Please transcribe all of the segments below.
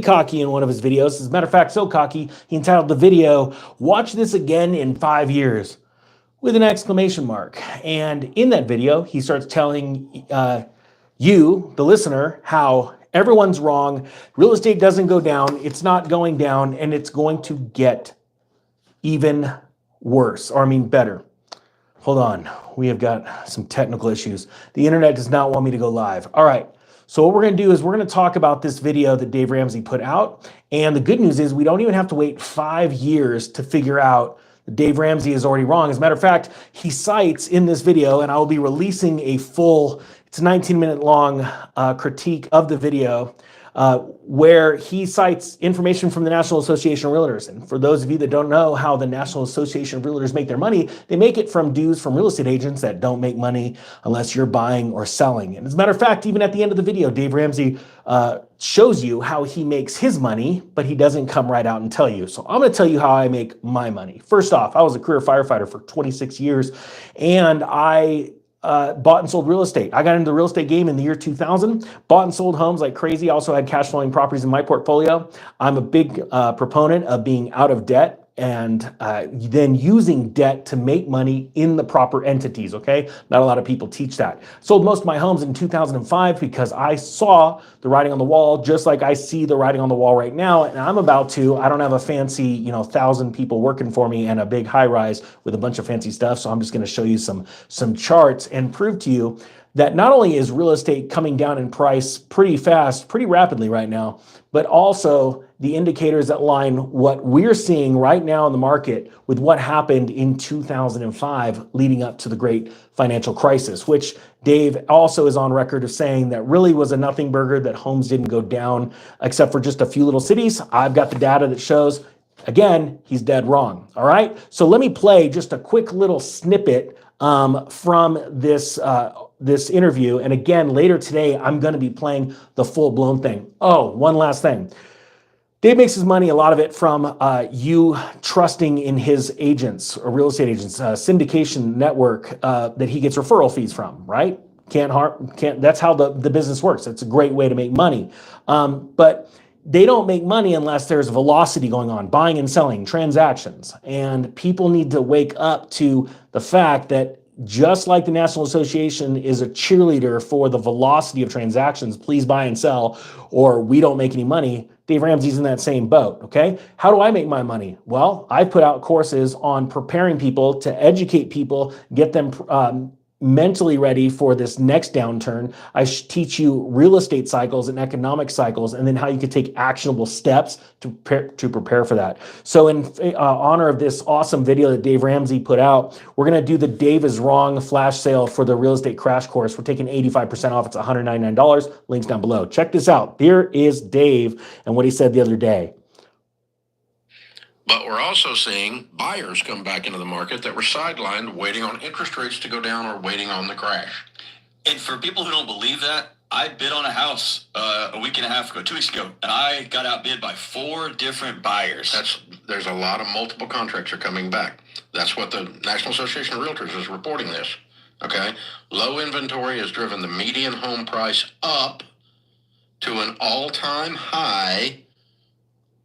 cocky in one of his videos. As a matter of fact, so cocky, he entitled the video, "Watch This Again in 5 Years," with an exclamation mark. And in that video, he starts telling you, the listener, how everyone's wrong. Real estate doesn't go down. It's not going down, and it's going to get even worse, or I mean better. Hold on, we have got some technical issues. The internet does not want me to go live. All right, so what we're gonna do is we're gonna talk about this video that Dave Ramsey put out. And the good news is we don't even have to wait 5 years to figure out that Dave Ramsey is already wrong. As a matter of fact, he cites in this video, and I will be releasing a full, it's a 19-minute long critique of the video, where he cites information from the National Association of Realtors. And for those of you that don't know how the National Association of Realtors make their money, they make it from dues from real estate agents that don't make money unless you're buying or selling. And as a matter of fact, even at the end of the video, Dave Ramsey shows you how he makes his money, but he doesn't come right out and tell you. So I'm going to tell you how I make my money. First off, I was a career firefighter for 26 years, and I bought and sold real estate. I got into the real estate game in the year 2000, bought and sold homes like crazy. Also had cash flowing properties in my portfolio. I'm a big proponent of being out of debt and then using debt to make money in the proper entities, okay? Not a lot of people teach that. Sold most of my homes in 2005 because I saw the writing on the wall, just like I see the writing on the wall right now. And I'm about to, I don't have a fancy, 1,000 people working for me and a big high rise with a bunch of fancy stuff. So I'm just gonna show you some charts and prove to you that not only is real estate coming down in price pretty fast, pretty rapidly right now, but also the indicators that line what we're seeing right now in the market with what happened in 2005 leading up to the great financial crisis, which Dave also is on record of saying that really was a nothing burger, that homes didn't go down except for just a few little cities. I've got the data that shows, again, he's dead wrong. All right, so let me play just a quick little snippet from this interview. And again, later today, I'm going to be playing the full-blown thing. Oh, one last thing. Dave makes his money, a lot of it, from you trusting in his agents or real estate agents, syndication network that he gets referral fees from, right? That's how the business works. It's a great way to make money. But they don't make money unless there's velocity going on, buying and selling, transactions. And people need to wake up to the fact that just like the National Association is a cheerleader for the velocity of transactions, please buy and sell, or we don't make any money, Dave Ramsey's in that same boat, okay? How do I make my money? Well, I put out courses on preparing people to educate people, get them mentally ready for this next downturn. I teach you real estate cycles and economic cycles, and then how you can take actionable steps to prepare for that. So in honor of this awesome video that Dave Ramsey put out, we're gonna do the Dave is Wrong flash sale for the real estate crash course. We're taking 85% off, it's $199, links down below. Check this out, here is Dave and what he said the other day. But we're also seeing buyers come back into the market that were sidelined waiting on interest rates to go down or waiting on the crash. And for people who don't believe that, I bid on a house a week and a half ago, 2 weeks ago, and I got outbid by 4 different buyers. There's a lot of multiple contracts are coming back. That's what the National Association of Realtors is reporting this, okay? Low inventory has driven the median home price up to an all-time high.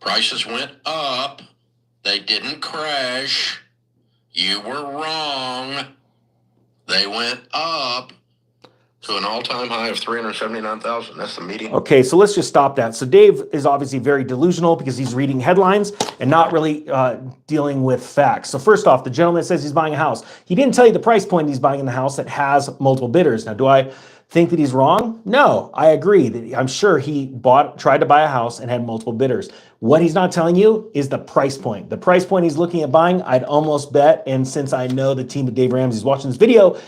Prices went up. They didn't crash. You were wrong. They went up to an all-time high of 379,000. That's the median. Okay, so let's just stop that. So Dave is obviously very delusional because he's reading headlines and not really dealing with facts. So first off, the gentleman says he's buying a house. He didn't tell you the price point he's buying in the house that has multiple bidders. Now, do I think that he's wrong? No, I agree that I'm sure he tried to buy a house and had multiple bidders. What he's not telling you is the price point. The price point he's looking at buying, I'd almost bet, and since I know the team of Dave Ramsey is watching this video,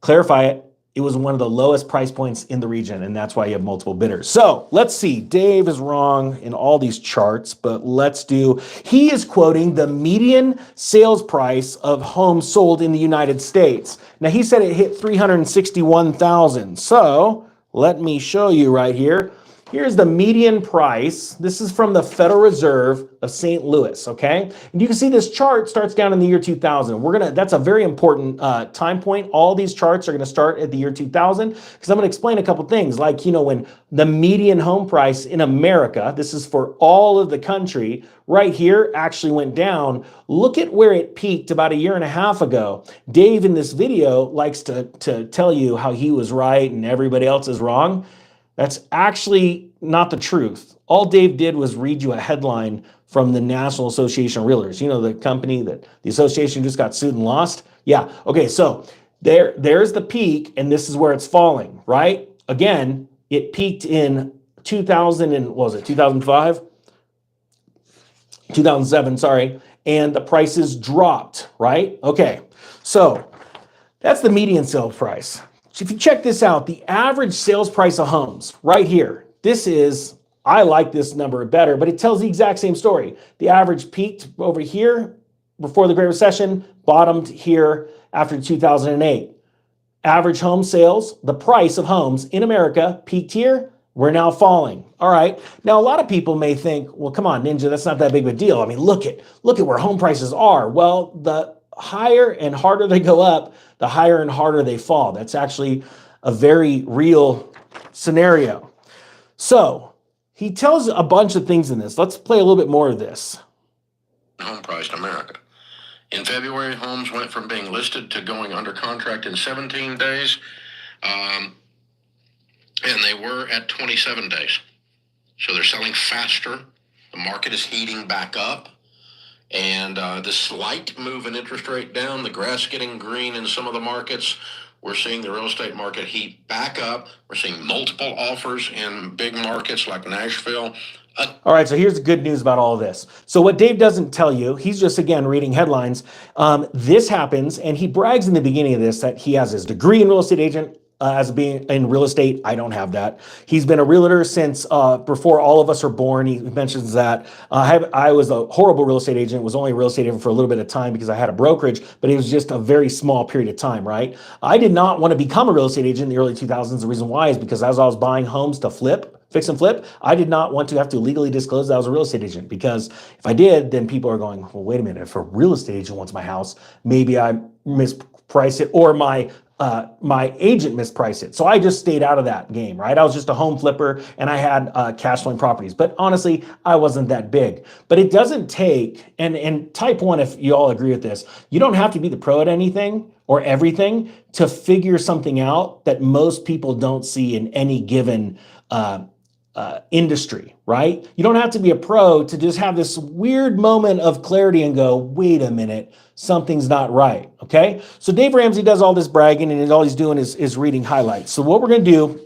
clarify it, it was one of the lowest price points in the region, and that's why you have multiple bidders. So let's see, Dave is wrong in all these charts, but he is quoting the median sales price of homes sold in the United States. Now he said it hit 361,000. So let me show you right here. Here's the median price. This is from the Federal Reserve of St. Louis, okay? And you can see this chart starts down in the year 2000. That's a very important time point. All these charts are gonna start at the year 2000 because I'm gonna explain a couple things like, when the median home price in America, this is for all of the country, right here actually went down. Look at where it peaked about a year and a half ago. Dave in this video likes to tell you how he was right and everybody else is wrong. That's actually not the truth. All Dave did was read you a headline from the National Association of Realtors. The company that the association just got sued and lost? Yeah, okay, so there's the peak and this is where it's falling, right? Again, it peaked in 2000 and, what was it, 2005? 2007, sorry, and the prices dropped, right? Okay, so that's the median sale price. If you check this out, the average sales price of homes right here, I like this number better, but it tells the exact same story. The average peaked over here before the Great Recession, bottomed here after 2008. Average home sales, the price of homes in America peaked here, we're now falling. All right. Now, a lot of people may think, well, come on, Ninja, that's not that big of a deal. I mean, look at where home prices are. Well, the higher and harder they go up, the higher and harder they fall. That's actually a very real scenario. So he tells a bunch of things in this. Let's play a little bit more of this. Home price in America. In February, homes went from being listed to going under contract in 17 days. And they were at 27 days. So they're selling faster. The market is heating back up. And the slight move in interest rate down, the grass getting green in some of the markets, we're seeing the real estate market heat back up. We're seeing multiple offers in big markets like Nashville. All right, so here's the good news about all of this. So what Dave doesn't tell you, he's just, again, reading headlines. This happens, and he brags in the beginning of this that he has his degree in real estate agent. As being in real estate, I don't have that. He's been a realtor since before all of us are born. He mentions that. I was a horrible real estate agent, was only a real estate agent for a little bit of time because I had a brokerage, but it was just a very small period of time, right? I did not want to become a real estate agent in the early 2000s. The reason why is because as I was buying homes to fix and flip, I did not want to have to legally disclose that I was a real estate agent because if I did, then people are going, well, wait a minute, if a real estate agent wants my house, maybe I misprice it or my agent mispriced it. So I just stayed out of that game, right? I was just a home flipper and I had cash flowing properties, but honestly, I wasn't that big. But it doesn't take, and type one, if you all agree with this, you don't have to be the pro at anything or everything to figure something out that most people don't see in any given industry, right? You don't have to be a pro to just have this weird moment of clarity and go, wait a minute, something's not right, okay? So Dave Ramsey does all this bragging and all he's doing is reading highlights. So what we're gonna do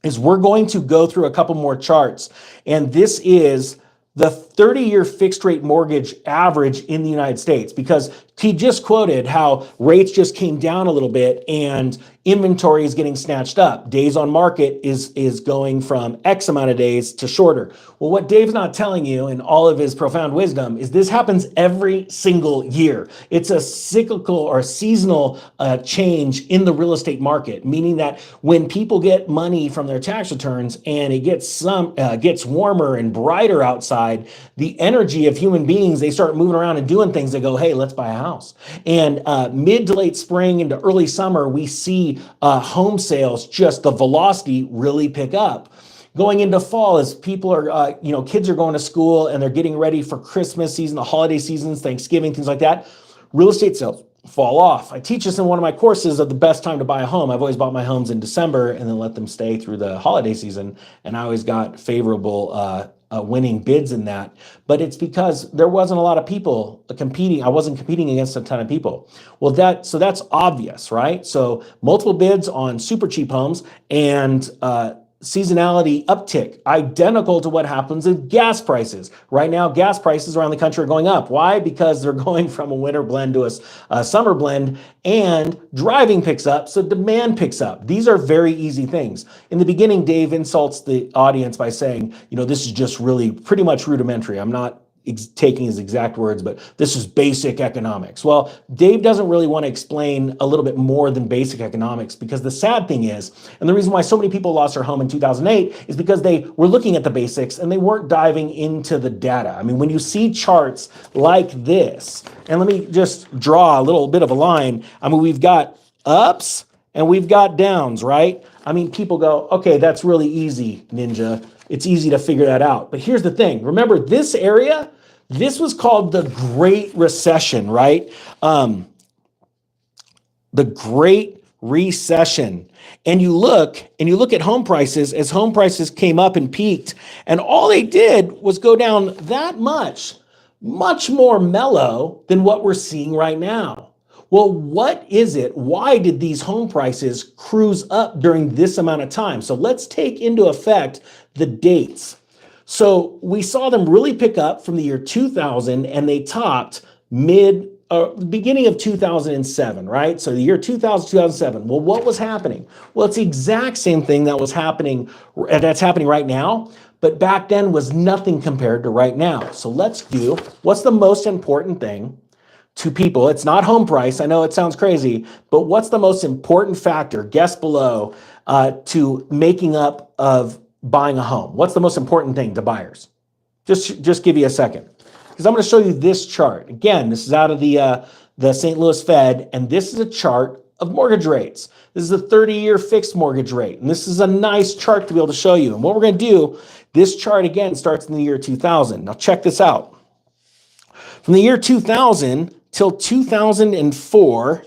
is we're going to go through a couple more charts, and this is the 30-year fixed rate mortgage average in the United States, because he just quoted how rates just came down a little bit and inventory is getting snatched up. Days on market is going from X amount of days to shorter. Well, what Dave's not telling you in all of his profound wisdom is this happens every single year. It's a cyclical or seasonal change in the real estate market, meaning that when people get money from their tax returns and it gets warmer and brighter outside, the energy of human beings, they start moving around and doing things. They go, hey, let's buy a house. And mid to late spring into early summer, we see home sales, just the velocity really pick up. Going into fall, as people are, kids are going to school and they're getting ready for Christmas season, the holiday seasons, Thanksgiving, things like that, real estate sales fall off. I teach this in one of my courses of the best time to buy a home. I've always bought my homes in December and then let them stay through the holiday season. And I always got favorable winning bids in that. But it's because there wasn't a lot of people competing. I wasn't competing against a ton of people. Well, that's obvious, right? So multiple bids on super cheap homes and seasonality uptick, identical to what happens in gas prices. Right now, gas prices around the country are going up. Why? Because they're going from a winter blend to a summer blend, and driving picks up, so demand picks up. These are very easy things. In the beginning, Dave insults the audience by saying, this is just really pretty much rudimentary. I'm not taking his exact words, but this is basic economics. Well, Dave doesn't really want to explain a little bit more than basic economics, because the sad thing is, and the reason why so many people lost their home in 2008 is because they were looking at the basics and they weren't diving into the data. I mean, when you see charts like this, and let me just draw a little bit of a line. I mean, we've got ups and we've got downs, right? I mean, people go, okay, that's really easy, Ninja. It's easy to figure that out. But here's the thing. Remember, this area, this was called the Great Recession, right? The Great Recession. And you look at home prices as home prices came up and peaked, and all they did was go down that much more mellow than what we're seeing right now. Well, what is it? Why did these home prices cruise up during this amount of time? So let's take into effect the dates. So we saw them really pick up from the year 2000, and they topped beginning of 2007, right? So the year 2000, 2007. Well, what was happening? Well, it's the exact same thing that's happening right now, but back then was nothing compared to right now. So let's do, what's the most important thing to people? It's not home price. I know it sounds crazy, but what's the most important factor, guess below, to making up of buying a home? What's the most important thing to buyers? Just give you a second, because I'm going to show you this chart. Again, this is out of the St. Louis Fed, and this is a chart of mortgage rates. This is a 30-year fixed mortgage rate, and this is a nice chart to be able to show you. And what we're going to do, this chart again starts in the year 2000. Now check this out. From the year 2000 till 2004,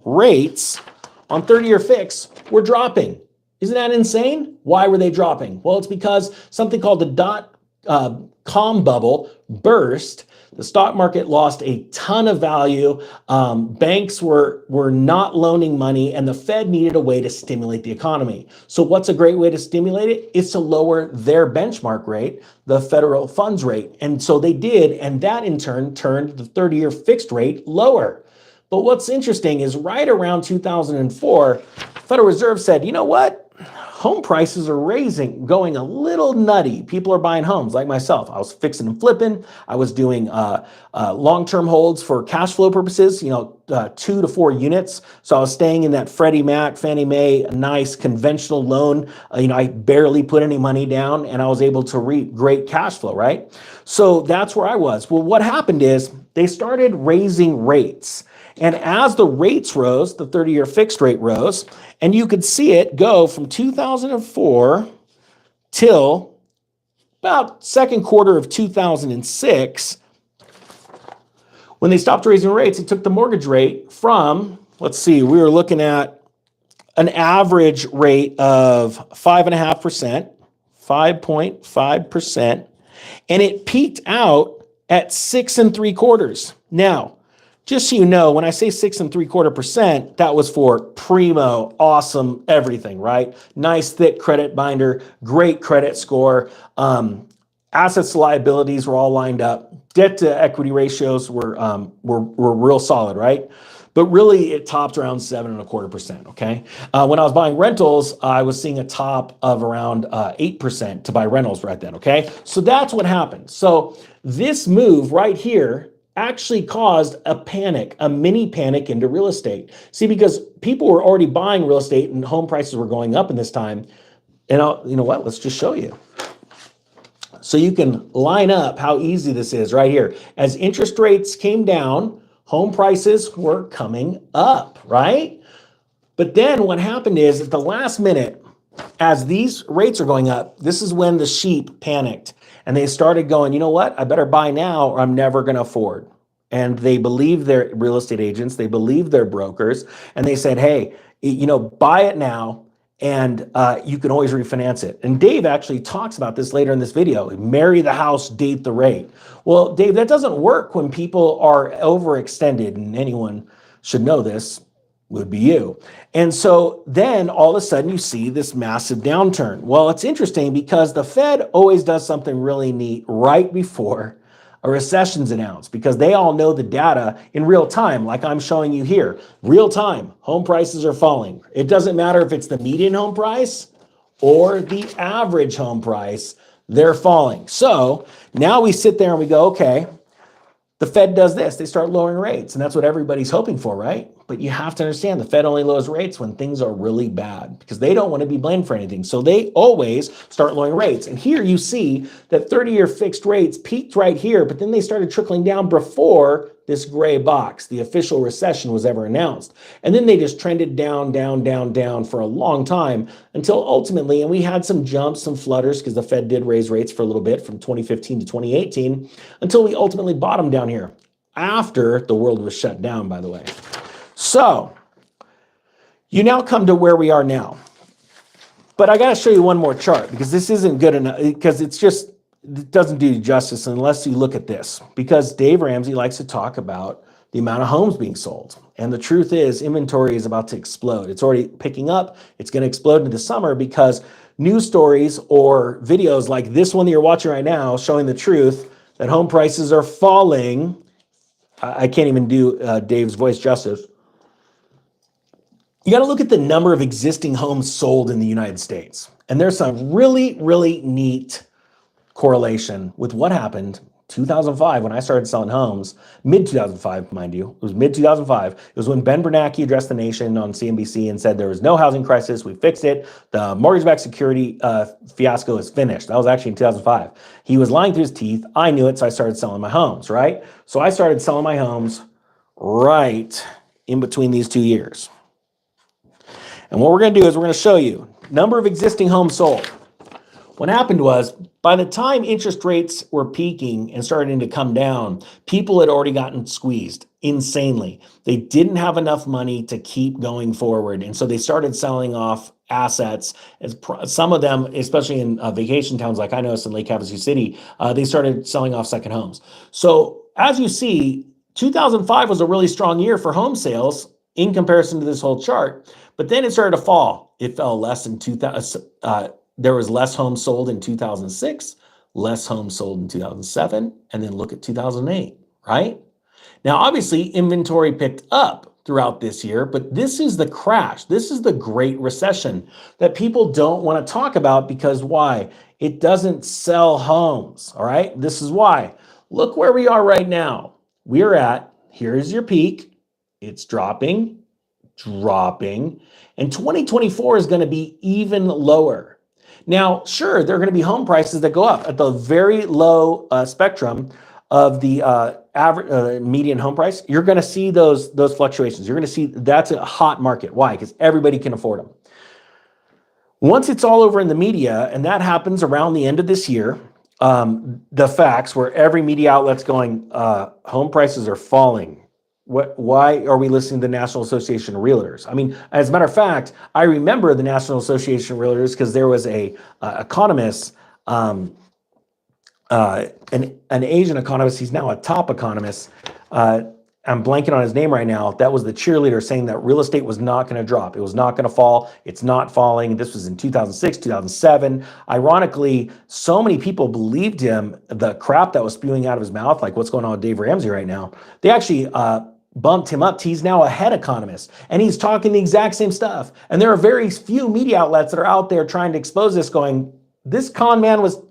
rates on 30-year fix were dropping. Isn't that insane? Why were they dropping? Well, it's because something called the dot-com bubble burst. The stock market lost a ton of value. Banks were not loaning money, and the Fed needed a way to stimulate the economy. So what's a great way to stimulate it? It's to lower their benchmark rate, the federal funds rate. And so they did, and that in turn turned the 30-year fixed rate lower. But what's interesting is right around 2004, Federal Reserve said, you know what? Home prices are going a little nutty. People are buying homes like myself. I was fixing and flipping. I was doing long-term holds for cash flow purposes, 2 to 4 units. So I was staying in that Freddie Mac, Fannie Mae, nice conventional loan. I barely put any money down, and I was able to reap great cash flow, right? So that's where I was. Well, what happened is they started raising rates. And as the rates rose, the 30-year fixed rate rose, and you could see it go from 2004 till about second quarter of 2006. When they stopped raising rates, it took the mortgage rate from, let's see, we were looking at an average rate of 5.5%, 5.5%, and it peaked out at 6.75%. Now, just so you know, when I say 6.75%, that was for primo, awesome, everything, right? Nice, thick credit binder, great credit score. Assets to liabilities were all lined up. Debt to equity ratios were real solid, right? But really, it topped around 7.25%, okay? When I was buying rentals, I was seeing a top of around 8% to buy rentals right then, okay? So that's what happened. So this move right here actually caused a mini panic into real estate. See, because people were already buying real estate and home prices were going up in this time. And you know what? Let's just show you. So you can line up how easy this is right here. As interest rates came down, home prices were coming up, right? But then what happened is at the last minute, as these rates are going up, this is when the sheep panicked. And they started going, you know what? I better buy now or I'm never going to afford. And they believed their real estate agents, they believed their brokers, and they said, hey, buy it now and you can always refinance it. And Dave actually talks about this later in this video. Marry the house, date the rate. Well, Dave, that doesn't work when people are overextended, and anyone should know this, would be you. And so then all of a sudden you see this massive downturn. Well, it's interesting because the Fed always does something really neat right before a recession's announced, because they all know the data in real time, like I'm showing you here. Real time, home prices are falling. It doesn't matter if it's the median home price or the average home price. they're falling. So now we sit there and we go, okay, the Fed does this. They start lowering rates, and that's what everybody's hoping for, right? But you have to understand the Fed only lowers rates when things are really bad because they don't want to be blamed for anything. So they always start lowering rates. And here you see that 30-year fixed rates peaked right here, but then they started trickling down before this gray box, the official recession, was ever announced. And then they just trended down, down, down, down for a long time until ultimately, and we had some jumps, some flutters, because the Fed did raise rates for a little bit from 2015 to 2018, until we ultimately bottomed down here after the world was shut down, by the way. So you now come to where we are now. But I got to show you one more chart because this isn't good enough, because it doesn't do you justice unless you look at this, because Dave Ramsey likes to talk about the amount of homes being sold. And the truth is inventory is about to explode. It's already picking up. It's going to explode into the summer because news stories or videos like this one that you're watching right now showing the truth that home prices are falling. I can't even do Dave's voice justice. You got to look at the number of existing homes sold in the United States. And there's some really, really neat correlation with what happened 2005 when I started selling homes, mid 2005, mind you. It was mid 2005. It was when Ben Bernanke addressed the nation on CNBC and said there was no housing crisis. We fixed it. The mortgage-backed security fiasco is finished. That was actually in 2005. He was lying through his teeth. I knew it, so I started selling my homes, right? So I started selling my homes right in between these 2 years. And what we're going to do is we're going to show you number of existing homes sold. What happened was, by the time interest rates were peaking and starting to come down, people had already gotten squeezed insanely. They didn't have enough money to keep going forward. And so they started selling off assets. Some of them, especially in vacation towns like I noticed in Lake Havasu City, they started selling off second homes. So as you see, 2005 was a really strong year for home sales in comparison to this whole chart. But then it started to fall. It fell less in 2000. There was less homes sold in 2006, less homes sold in 2007, and then look at 2008, right? Now, obviously, inventory picked up throughout this year, but this is the crash. This is the Great Recession that people don't want to talk about because why? It doesn't sell homes, all right? This is why. Look where we are right now. We're at, here's your peak. It's dropping, and 2024 is going to be even lower. Now, sure, there are going to be home prices that go up at the very low spectrum of the average median home price. You're going to see those fluctuations. You're going to see that's a hot market. Why? Because everybody can afford them. Once it's all over in the media, and that happens around the end of this year, the facts where every media outlet's going, home prices are falling. Why are we listening to the National Association of Realtors? I mean, as a matter of fact, I remember the National Association of Realtors because there was a economist, an Asian economist. He's now a top economist. I'm blanking on his name right now. That was the cheerleader saying that real estate was not going to drop. It was not going to fall. It's not falling. This was in 2006, 2007. Ironically, so many people believed him, the crap that was spewing out of his mouth, like what's going on with Dave Ramsey right now. They actually bumped him up. He's now a head economist, and he's talking the exact same stuff. And there are very few media outlets that are out there trying to expose this, going, this con man was,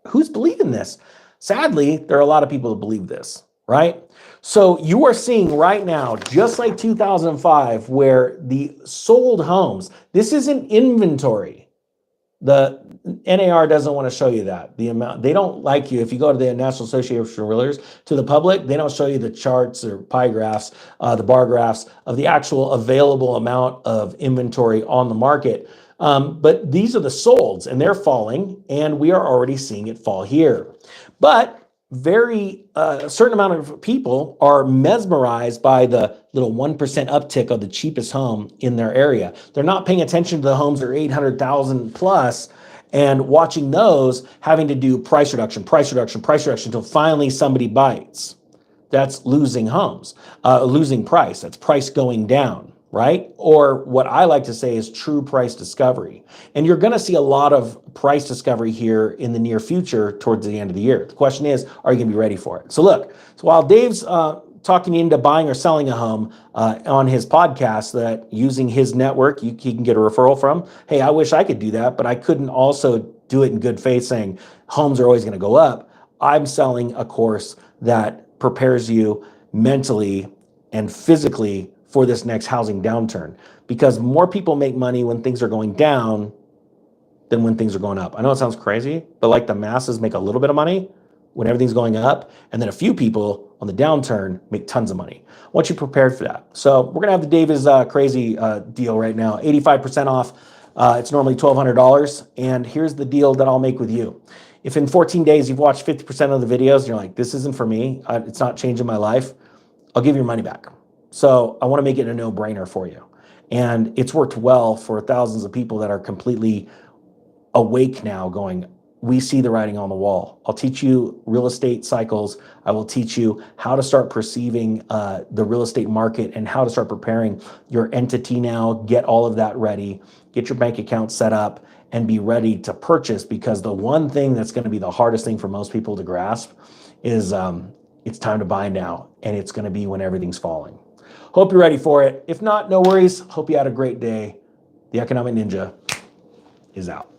who's believing this? Sadly, there are a lot of people that believe this, right? So you are seeing right now, just like 2005, where the sold homes, this isn't inventory. The NAR doesn't want to show you that. The amount, they don't like you. If you go to the National Association of Realtors, to the public, they don't show you the charts or pie graphs, the bar graphs of the actual available amount of inventory on the market. But these are the solds, and they're falling, and we are already seeing it fall here. But a certain amount of people are mesmerized by the little 1% uptick of the cheapest home in their area. They're not paying attention to the homes that are 800,000 plus and watching those having to do price reduction until finally somebody bites. That's losing homes, losing price. That's price going down, right? Or what I like to say is true price discovery. And you're going to see a lot of price discovery here in the near future towards the end of the year. The question is, are you going to be ready for it? So look, so while Dave's talking you into buying or selling a home on his podcast, that using his network, he can get a referral from. Hey, I wish I could do that, but I couldn't also do it in good faith saying homes are always going to go up. I'm selling a course that prepares you mentally and physically for this next housing downturn, because more people make money when things are going down than when things are going up. I know it sounds crazy, but like the masses make a little bit of money when everything's going up, and then a few people on the downturn make tons of money. I want you prepared for that. So we're gonna have the Dave is Crazy deal right now, 85% off. It's normally $1,200, and here's the deal that I'll make with you. If in 14 days you've watched 50% of the videos and you're like, this isn't for me, it's not changing my life, I'll give your money back. So I wanna make it a no-brainer for you. And it's worked well for thousands of people that are completely awake now going, we see the writing on the wall. I'll teach you real estate cycles. I will teach you how to start perceiving the real estate market and how to start preparing your entity now, get all of that ready, get your bank account set up, and be ready to purchase, because the one thing that's going to be the hardest thing for most people to grasp is it's time to buy now, and it's going to be when everything's falling. Hope you're ready for it. If not, no worries. Hope you had a great day. The Economic Ninja is out.